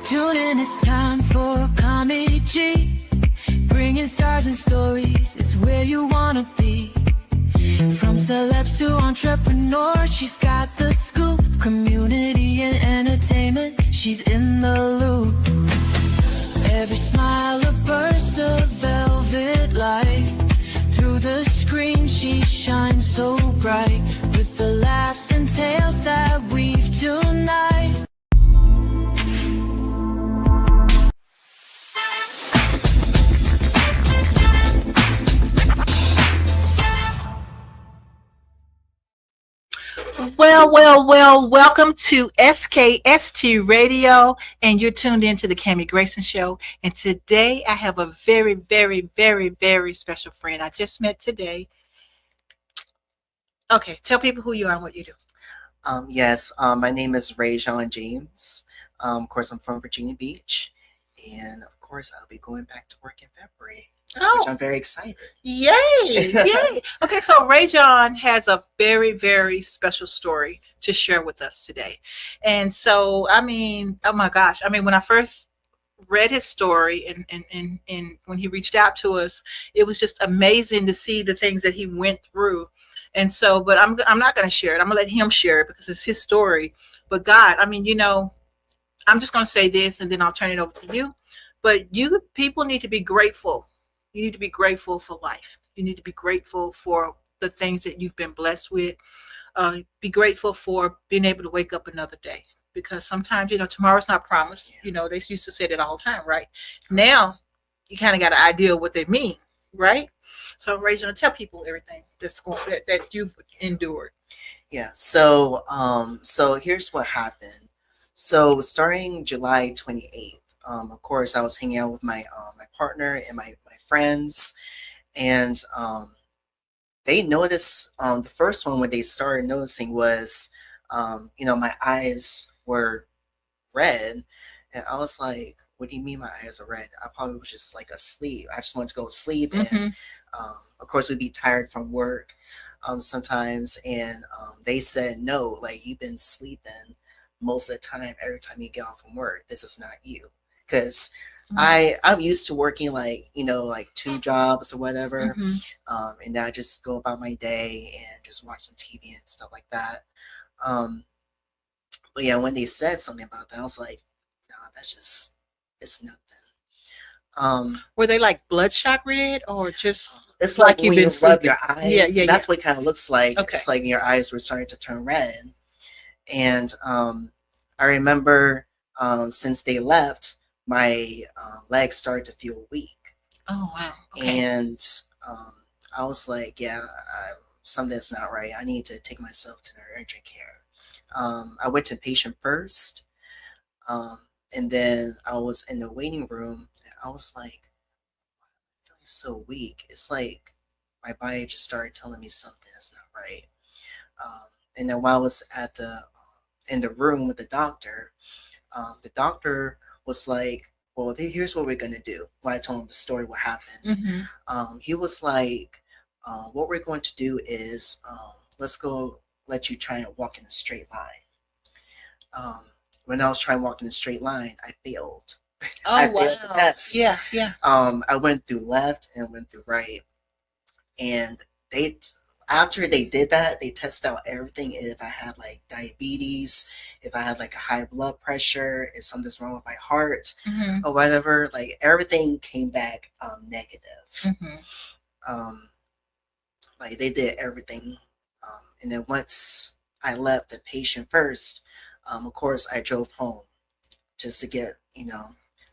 Tune in, it's time for Comedy G. Bringing stars and stories, it's where you wanna be. From celebs to entrepreneurs, she's got the scoop. Community and entertainment, she's in the loop. Every smile a burst of velvet light. Through the screen she shines so bright. With the laughs and tales that weave tonight. Welcome to SKST Radio, and you're tuned into the Cammie Grayson Show. And today I have a very special friend I just met today. Okay, tell people who you are and what you do. Yes, my name is Ra-Jon James. Of course, I'm from Virginia Beach, and of course, I'll be going back to work in February. Which I'm very excited. Yay! Okay, so Ra-Jon has a very special story to share with us today. And so, I mean, oh my gosh. I mean, when I first read his story and when he reached out to us, it was just amazing to see the things that he went through. And so, but I'm not going to share it. I'm going to let him share it because it's his story. But God, I mean, you know, I'm just going to say this and then I'll turn it over to you. But you people need to be grateful. You need to be grateful for life. You need to be grateful for the things that you've been blessed with. Be grateful for being able to wake up another day. Because sometimes, you know, tomorrow's not promised. You know, they used to say that all the time, right? Now, you kind of got an idea of what they mean, right? So, Ra-Jon, tell people everything that's going that you've endured. Yeah. So here's what happened. So, starting July 28th, of course, I was hanging out with my partner and my friends, and they noticed the first one when they started noticing was my eyes were red, and I was like, what do you mean my eyes are red? I probably was just like asleep. I just wanted to go to sleep, and of course we'd be tired from work sometimes, and they said, no, like, you've been sleeping most of the time. Every time you get off from work, this is not you. Because I'm used to working like 2 jobs or whatever, and then I just go about my day and just watch some TV and stuff like that. But yeah, when they said something about that, I was like, no, it's nothing. Were they like bloodshot red or just? It's like you've when been you sleeping. rub your eyes. Yeah. That's what it kind of looks like. Okay. It's like your eyes were starting to turn red, and I remember since they left, my legs started to feel weak. Oh, wow. Okay. And I was like, yeah, something's not right. I need to take myself to the urgent care. I went to patient first, and then I was in the waiting room, and I was like, I'm feeling so weak. It's like my body just started telling me something is not right. And then while I was in the room with the doctor was like, well, here's what we're going to do. When I told him the story, what happened, he was like, what we're going to do is let's go let you try and walk in a straight line. When I was trying to walk in a straight line, I failed. Oh, I wow. failed the test. Yeah. I went through left and went through right. And after they did that, they tested out everything. If I had like diabetes, if I had like a high blood pressure, if something's wrong with my heart or whatever, like everything came back negative. Like they did everything. And then once I left the patient first, of course I drove home just to get,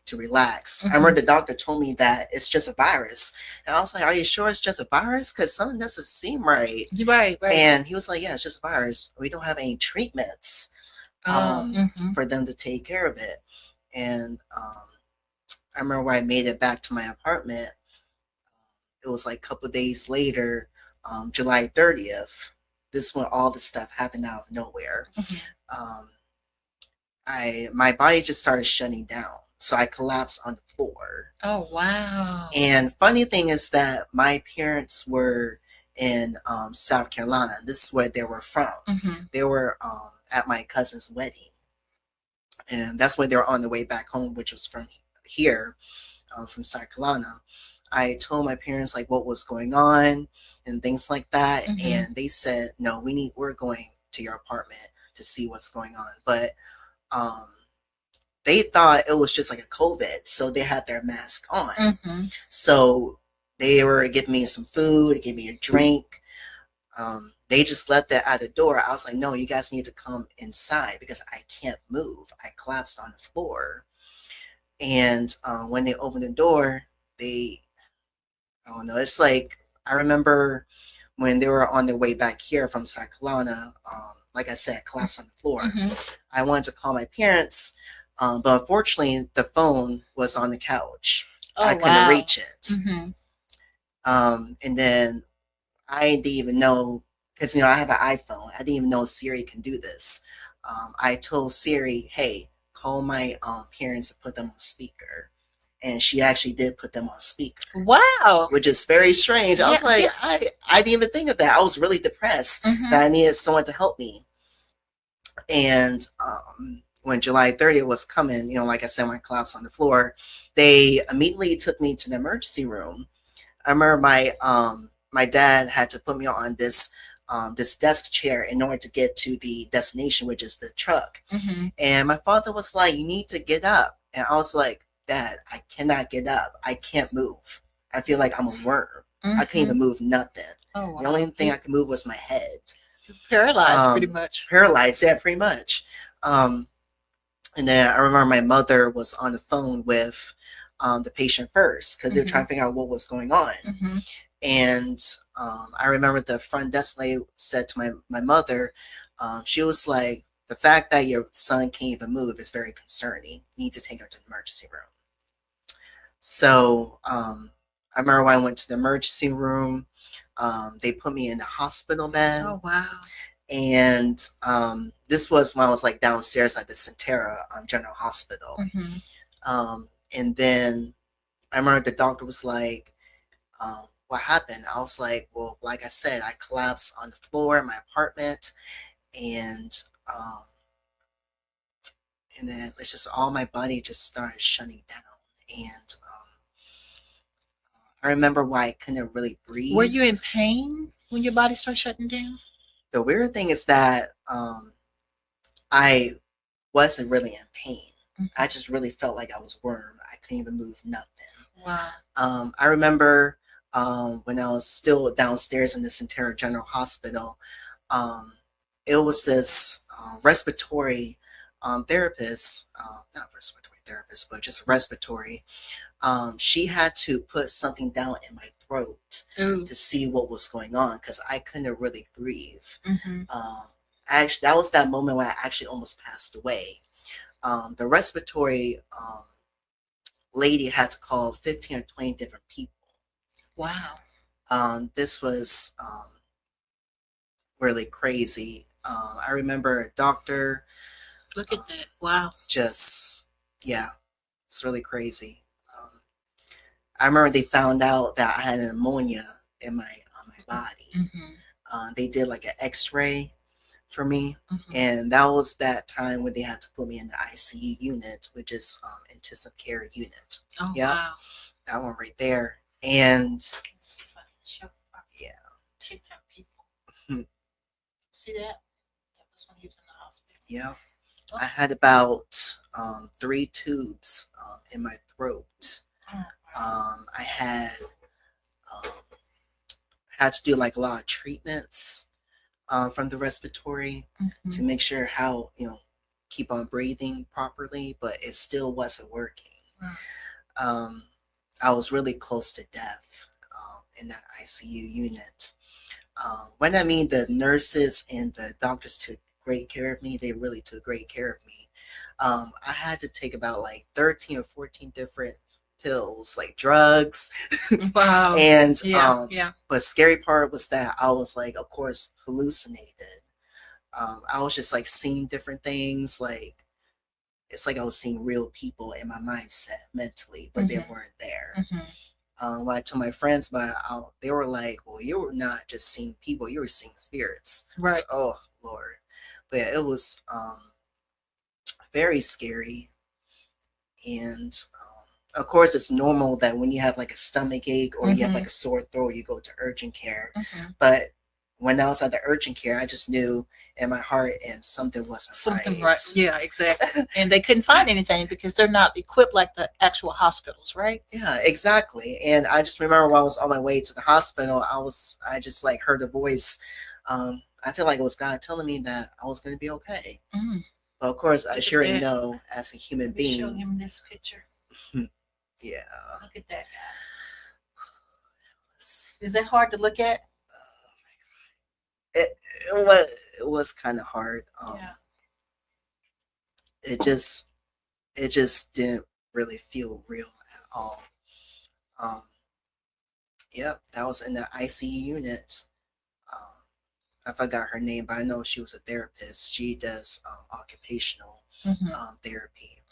to relax. I remember the doctor told me that it's just a virus. And I was like, are you sure it's just a virus? Because something doesn't seem right. Right. And he was like, yeah, it's just a virus. We don't have any treatments for them to take care of it. And I remember when I made it back to my apartment, it was like a couple of days later, July 30th. This is when all this stuff happened out of nowhere. My body just started shutting down. So I collapsed on the floor. Oh, wow. And funny thing is that my parents were in South Carolina. This is where they were from. They were at my cousin's wedding. and that's when they were on the way back home, which was from here, from South Carolina. I told my parents like what was going on and things like that, and they said, "No, we're going to your apartment to see what's going on." But um, they thought it was just like a COVID, so they had their mask on. So they were giving me some food, giving me a drink. They just left that at the door. I was like, "No, you guys need to come inside because I can't move. I collapsed on the floor." And when they opened the door, I don't know. It's like I remember when they were on their way back here from South Carolina. Like I said, collapsed on the floor. I wanted to call my parents, but unfortunately, the phone was on the couch. I couldn't reach it. And then I didn't even know, because I have an iPhone. I didn't even know Siri can do this. I told Siri, "Hey, call my parents and put them on speaker," and she actually did put them on speaker. Wow. Which is very strange. I was like, I didn't even think of that. I was really depressed that I needed someone to help me. And when July 30th was coming, like I said, when I collapsed on the floor, they immediately took me to the emergency room. I remember my dad had to put me on this desk chair in order to get to the destination, which is the truck. And my father was like, "You need to get up." And I was like, "Dad, I cannot get up. I can't move. I feel like I'm a worm. I couldn't even move nothing." Oh, wow. The only thing I could move was my head. Paralyzed, pretty much. Paralyzed, yeah, pretty much. And then I remember my mother was on the phone with the patient first because they were trying to figure out what was going on. And I remember the front desk lady said to my mother, she was like, "The fact that your son can't even move is very concerning. You need to take him to the emergency room." So I remember when I went to the emergency room, they put me in the hospital bed. Oh, wow. And this was when I was like downstairs at the Sentara General Hospital. And then I remember the doctor was like, "What happened?" I was like, "Well, like I said, I collapsed on the floor in my apartment, and then it's just all my body just started shutting down." And I remember why I couldn't really breathe. Were you in pain when your body started shutting down? The weird thing is that I wasn't really in pain. I just really felt like I was a worm. I couldn't even move nothing. Wow. I remember when I was still downstairs in the Sentara General Hospital, it was this respiratory therapist, not respiratory therapist, but just respiratory. She had to put something down in my throat to see what was going on because I couldn't really breathe. Actually, that was that moment when I actually almost passed away. The respiratory lady had to call 15 or 20 different people. Wow. This was really crazy. I remember a doctor. Look at that. Wow. Just, yeah, it's really crazy. I remember they found out that I had an pneumonia in my body. They did like an X-ray for me, and that was that time when they had to put me in the ICU unit, which is intensive care unit. Oh, wow. That one right there. And yeah, TikTok people. See that? That was when he was in the hospital. Yeah. I had about 3 tubes in my throat. I had to do like a lot of treatments from the respiratory to make sure how keep on breathing properly, but it still wasn't working. I was really close to death in that ICU unit. When I mean the nurses and the doctors took great care of me, they really took great care of me. I had to take about like 13 or 14 different pills, like drugs. Wow. And yeah. But scary part was that I was like, of course, hallucinated. I was just like seeing different things, like it's like I was seeing real people in my mindset mentally, but they weren't there. When I told my friends about it, they were like, "Well, you were not just seeing people; you were seeing spirits." Right. Like, oh Lord! But yeah, it was very scary. And of course, it's normal that when you have like a stomach ache or you have like a sore throat, you go to urgent care. But when I was at the urgent care, I just knew in my heart and something wasn't Something right. right. Yeah, exactly. And they couldn't find anything because they're not equipped like the actual hospitals, right? Yeah, exactly. And I just remember while I was on my way to the hospital, I just like heard a voice. I feel like it was God telling me that I was going to be okay. But of course, I Look at sure that. know as a human Let me show being. him this picture. Yeah. Look at that, guys. Is that hard to look at? It, it was kind of hard. Yeah. It just didn't really feel real at all. Yep, that was in the ICU unit. I forgot her name, but I know she was a therapist. She does occupational therapy.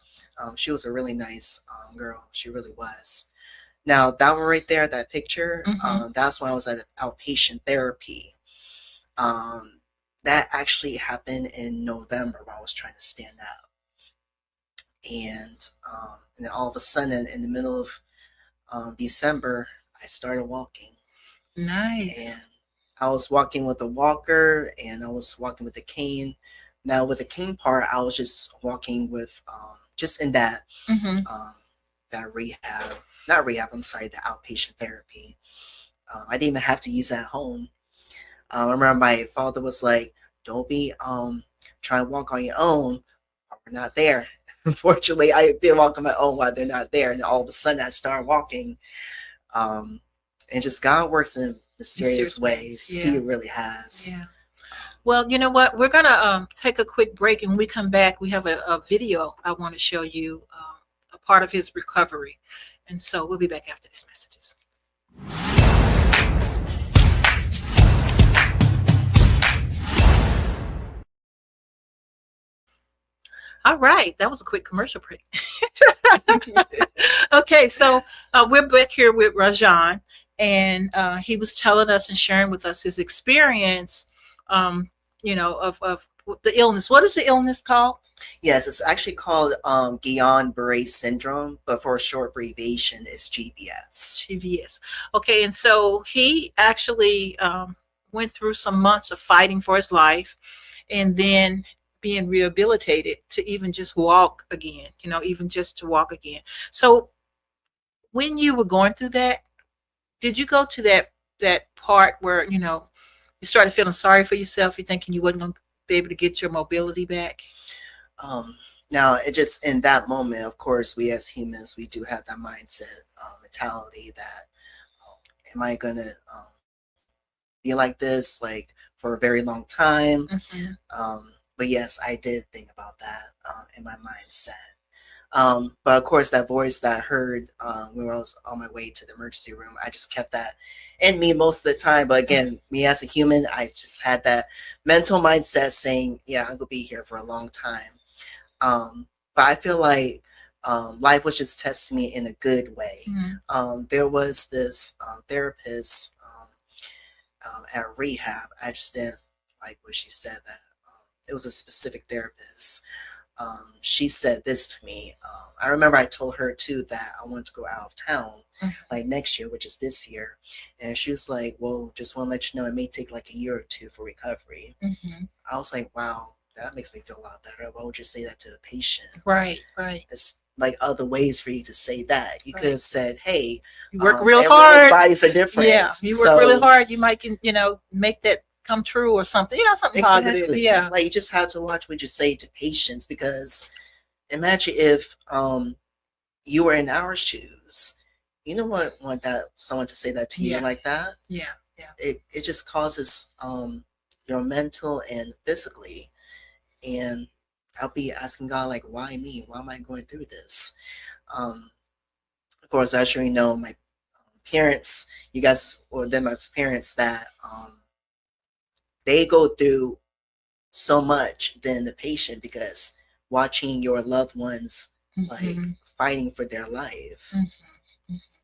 She was a really nice girl. She really was. Now that one right there, that picture, that's when I was at outpatient therapy. That actually happened in November when I was trying to stand up. And then all of a sudden, in the middle of December, I started walking. Nice. And I was walking with a walker, and I was walking with a cane. Now, with the cane part, I was just walking with just in that that rehab, not rehab. I'm sorry, the outpatient therapy. I didn't even have to use that at home. I remember my father was like, "Don't be trying to walk on your own. We're not there." Unfortunately, I did walk on my own while they're not there, and all of a sudden I started walking. And just God works in mysterious ways. Yeah. He really has. Yeah. Well, you know what? We're gonna take a quick break, and when we come back, we have a video I want to show you, a part of his recovery, and so we'll be back after these messages. All right, that was a quick commercial break. Okay, so we're back here with Ra-Jon, and he was telling us and sharing with us his experience, of the illness. What is the illness called? Yes, it's actually called Guillain Barré Syndrome, but for a short abbreviation, it's GBS. GBS. Okay, and so he actually went through some months of fighting for his life, and then being rehabilitated to even just walk again, even just to walk again. So when you were going through that, did you go to that part where, you started feeling sorry for yourself? You're thinking you wasn't going to be able to get your mobility back? Now, it just in that moment, of course, we as humans, we do have that mindset, mentality that, am I going to be like this, like for a very long time? But yes, I did think about that in my mindset. But of course, that voice that I heard when I was on my way to the emergency room, I just kept that in me most of the time. But again, me as a human, I just had that mental mindset saying, yeah, I'm going to be here for a long time. But I feel like life was just testing me in a good way. There was this therapist at rehab. I just didn't like what she said, that it was a specific therapist. She said this to me. I remember I told her too that I wanted to go out of town like next year, which is this year. And she was like, well, just want to let you know it may take like a year or two for recovery. I was like, wow, that makes me feel a lot better. Why would you say that to a patient? Right. There's like other ways for you to say that. You could have said, hey, you work real hard. Bodies are different. Yeah, you work really hard. You might can, make that come true or something. Something positive. Yeah. Like you just have to watch what you say to patients, because imagine if you were in our shoes. You don't want that someone to say that to you like that. Yeah. It just causes your mental and physically. And I'll be asking God, like, why me? Why am I going through this? Of course, I sure know my parents, you guys, or them as parents, that they go through so much than the patient, because watching your loved ones like fighting for their life.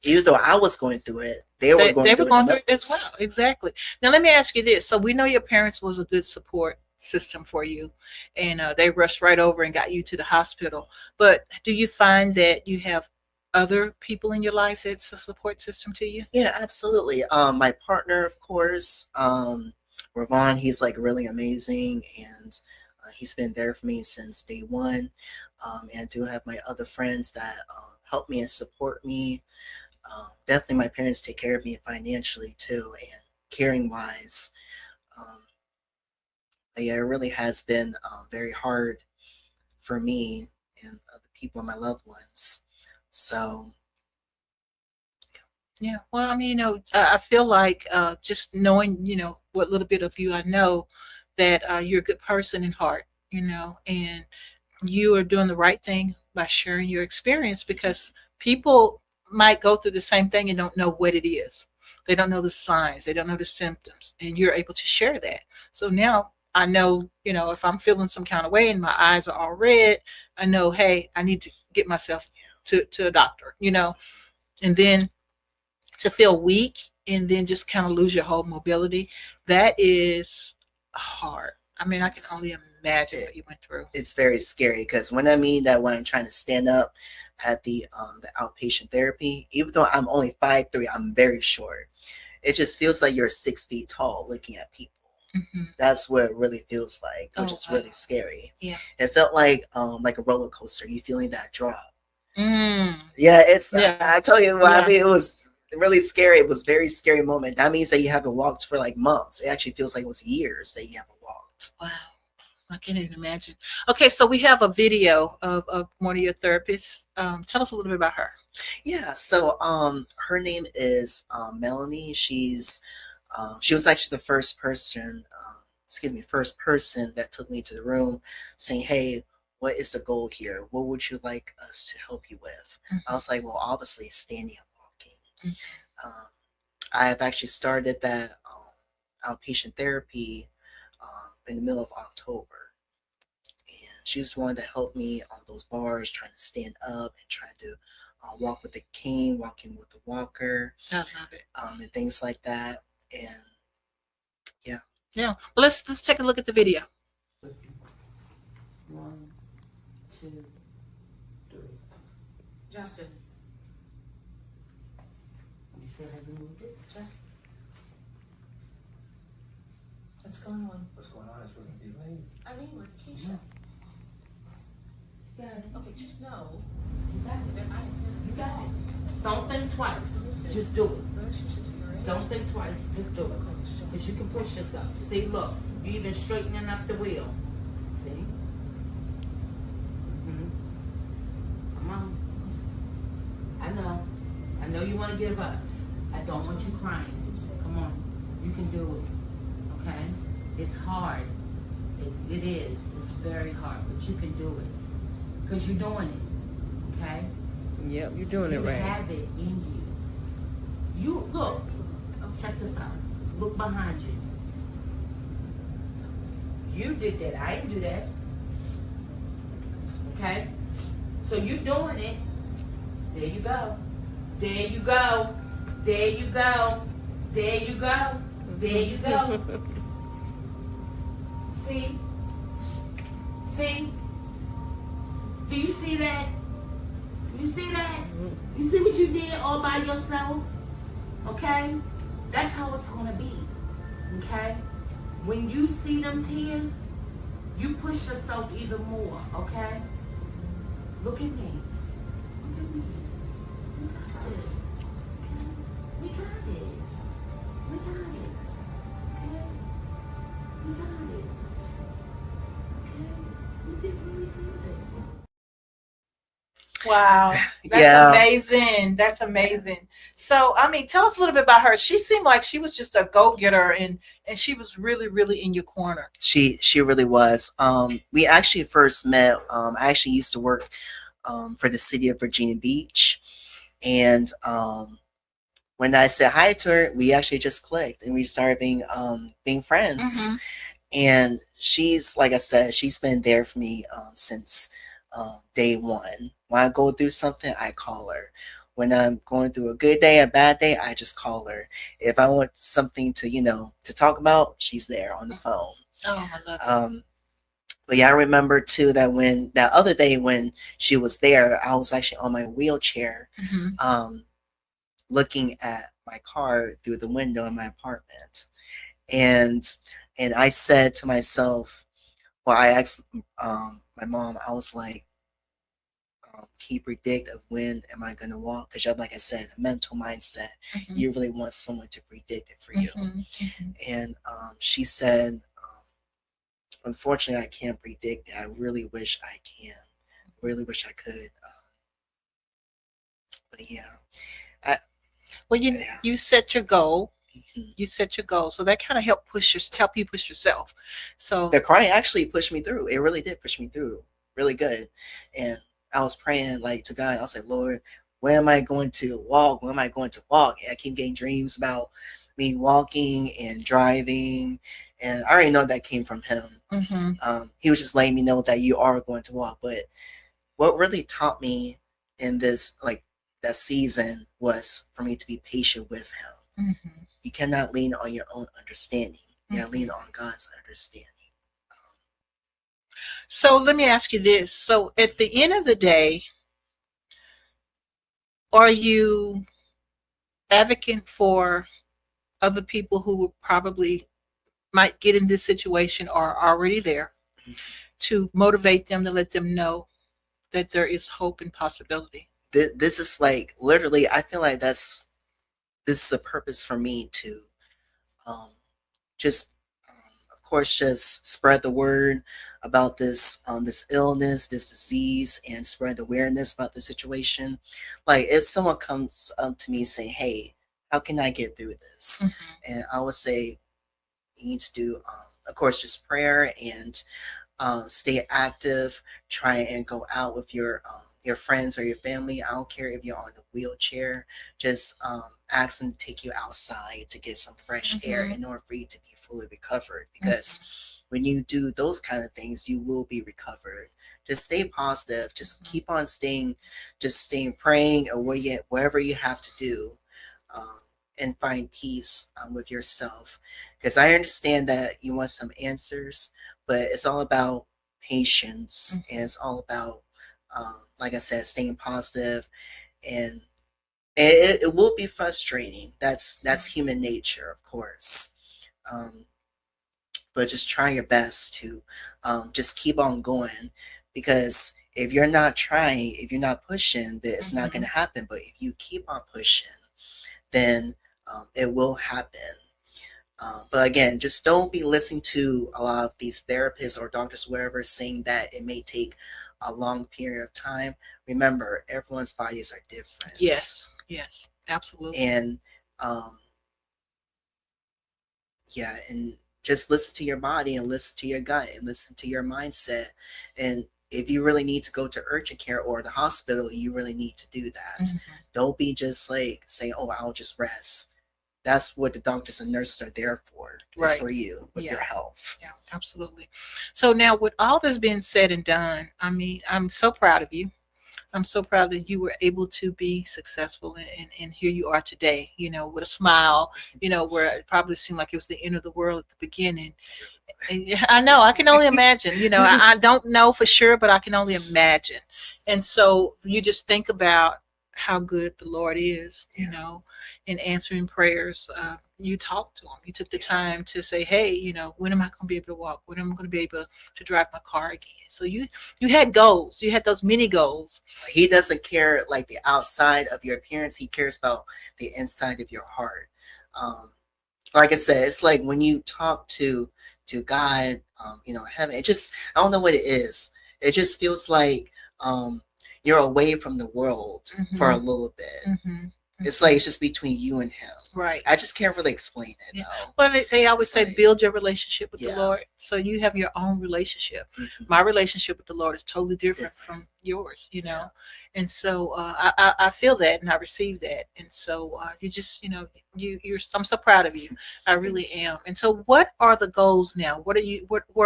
Even though I was going through it, they were going through it as well. Exactly. Now let me ask you this. So we know your parents was a good support system for you, and they rushed right over and got you to the hospital. But do you find that you have other people in your life that's a support system to you? Yeah, absolutely. My partner, of course, Ra-Jon, he's like really amazing, and he's been there for me since day one. And I do have my other friends that help me and support me. Definitely, my parents take care of me financially too, and caring wise. Um, but yeah, it really has been very hard for me and other people, my loved ones. So Yeah. Well, I mean, I feel like just knowing, what little bit of you I know, that you're a good person in heart, and you are doing the right thing by sharing your experience, because people might go through the same thing and don't know what it is. They don't know the signs, they don't know the symptoms, and you're able to share that. So now I know, if I'm feeling some kind of way and my eyes are all red, I know, hey, I need to get myself to a doctor, and then to feel weak and then just kind of lose your whole mobility, that is hard. I mean, I can only imagine what you went through. it's very scary because when I mean that when I'm trying to stand up at the outpatient therapy, even though I'm only 5'3", I'm very short. It just feels like you're 6 feet tall looking at people. Hmm. That's what it really feels like, which Oh, is wow. really scary. Yeah. It felt like a roller coaster. You feeling that drop. Mm. Yeah, it's Yeah. I tell you what, Yeah. I mean, it was really scary. It was a very scary moment. That means that you haven't walked for like months. It actually feels like it was years that you haven't walked. Wow. I can't even imagine. Okay, so we have a video of one of your therapists. Tell us a little bit about her. Yeah, so her name is Melanie. She was actually the first person that took me to the room saying, "Hey, what is the goal here? What would you like us to help you with?" I was like, "Well, obviously standing and walking." Mhm. Um, I've actually started that outpatient therapy in the middle of October, and she's the one that helped me on those bars, trying to stand up and trying to walk with the cane, walking with the walker, I love it. and things like that. And yeah. Yeah. Well, let's take a look at the video. 1, 2, 3. Justin, You see how you moved it? Justin. What's going on? What's going on is we're gonna be late. I mean, with Keisha. You got it. Okay, just know You got it. that I You got it. Don't think twice. Just do it. relationships you're in. Don't think twice. Just do it. Because you can push yourself. See, look. You even straightening up the wheel. See? Mm-hmm. Come on. I know. I know you want to give up. I don't want you crying. Come on. You can do it. Okay? It's hard. It is. It's very hard. But you can do it. Because you're doing it. Okay? Yep, you're doing it You right. have it in you. You look. Check this out. Look behind you. You did that. I didn't do that. Okay? So you doing it. There you go. There you go. There you go. There you go. There you go. See? See? Do you see that? You see that? You see what you did all by yourself? Okay? That's how it's gonna be. Okay? When you see them tears, you push yourself even more, okay? Look at me. Look at me. We got this. Okay? We got it. We got it. Okay? We got it. Okay? We did really good. Wow. That's Yeah. amazing. That's amazing. So, I mean, tell us a little bit about her. She seemed like she was just a go-getter, and she was really, really in your corner. She really was. We actually first met. I actually used to work for the city of Virginia Beach, and when I said hi to her, we actually just clicked and we started being friends. Mhm. And she's, like I said, she's been there for me since day one. When I go through something, I call her. When I'm going through a good day, a bad day, I just call her. If I want something to talk about, she's there on the phone. Oh, I love it. But yeah, I remember too that when that other day when she was there, I was actually on my wheelchair, Hmm. um, looking at my car through the window in my apartment, and I said to myself, well, I asked my mom, I was like, can you predict of when am I gonna walk? Because like I said, the mental mindset, Hmm. you really want someone to predict it for you. Hmm. Hmm. And she said, unfortunately, I can't predict it. I really wish I can. Really wish I could. But yeah, I, Well, yeah. you set your goal. Mhm. You set your goal, so that kind of help you push yourself. So The crying actually pushed me through. It really did push me through really good. And I was praying like to God. I was like, Lord, when am I going to walk? When am I going to walk? And I keep getting dreams about me walking and driving. And I already know that came from him. hmm He was just letting me know that you are going to walk. But what really taught me in this, like that season, was for me to be patient with him. hmm You cannot lean on your own understanding. You gotta hmm lean on God's understanding. so let me ask you this. So at the end of the day, are you advocate for other people who will probably might get in this situation or are already there to motivate them to let them know that there is hope and possibility? This is like literally. I feel like this is a purpose for me to um, just, of course, just spread the word about this illness, this disease, and spread awareness about the situation. Like if someone comes up to me saying, "Hey, how can I get through this?" Hmm. and I would say, you need to do, of course, just prayer and stay active. Try and go out with your friends or your family. I don't care if you're on a wheelchair. Just ask them to take you outside to get some fresh air Hmm. in order for you to be fully recovered. Hmm. Because when you do those kind of things, you will be recovered. Just stay positive. Just keep on staying, just staying praying or whatever you have to do. Um, and find peace with yourself, because I understand that you want some answers, but it's all about patience and it's all about, like I said, staying positive. And it will be frustrating. That's human nature, of course. um, but just try your best to just keep on going, because if you're not trying, if you're not pushing, then it's not going Hmm. to happen. But if you keep on pushing, then it will happen. But again, just don't be listening to a lot of these therapists or doctors, wherever, saying that it may take a long period of time. Remember, everyone's bodies are different. Yes, yes, absolutely. And um, yeah, and just listen to your body and listen to your gut and listen to your mindset. And if you really need to go to urgent care or the hospital, you really need to do that. Hmm. Don't be just like saying, oh, I'll just rest. That's what the doctors and nurses are there for, is Right. for you with Yeah. your health. Yeah, absolutely. So now, with all this being said and done, I mean, I'm so proud of you. I'm so proud that you were able to be successful, and here you are today, with a smile, where it probably seemed like it was the end of the world at the beginning. And yeah, I know, I can only imagine, I don't know for sure, but I can only imagine. And so you just think about how good the Lord is, Yeah. in answering prayers. You talked to him. You took the Yeah. time to say, hey, when am I going to be able to walk? When am I going to be able to drive my car again? So you had goals. You had those mini goals. He doesn't care like the outside of your appearance. He cares about the inside of your heart. Um, like I said, it's like when you talk to God, heaven. It just, I don't know what it is. It just feels like you're away from the world for a Hmm. little bit. Hmm. It's like it's just between you and him. Right. I just can't really explain it Yeah. though. Well, they always It's say like, build your relationship with the yeah. Lord. So you have your own relationship. Mhm. My relationship with the Lord is totally different Different. from yours, Yeah. And so I feel that and I receive that. And so you just, I'm so proud of you. I really Thank you. am. And so what are the goals now? Where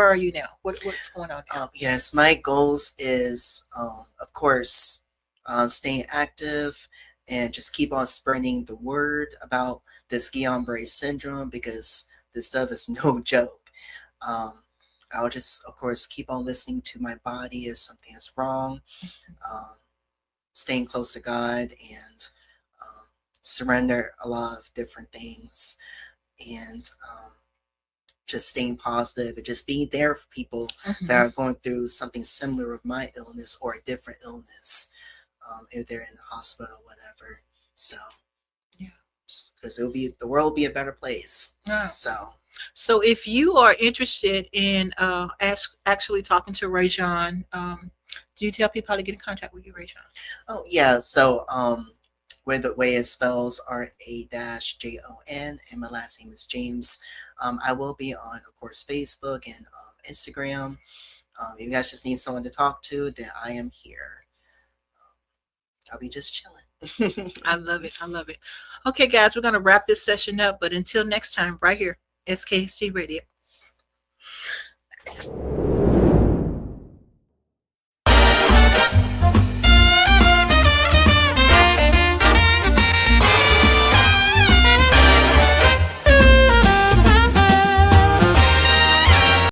are you now? What's going on now? Yes, my goals is, of course, staying active and just keep on spreading the word about this Guillain Barré syndrome, because this stuff is no joke. I'll just, of course, keep on listening to my body if something is wrong, staying close to God, and surrender a lot of different things, and just staying positive and just being there for people that are going through something similar with my illness or a different illness, if they're in the hospital, whatever. So, Yeah. because the world will be a better place. Yeah. So, if you are interested in actually talking to Ra-Jon, do you tell people how to get in contact with you, Ra-Jon? oh yeah, so where the way it spells R-A-Jon, and my last name is James. I will be on, of course, Facebook and Instagram. If you guys just need someone to talk to, then I am here. I'll be just chilling. I love it. I love it. Okay, guys, we're going to wrap this session up. But until next time, right here, SKST Radio.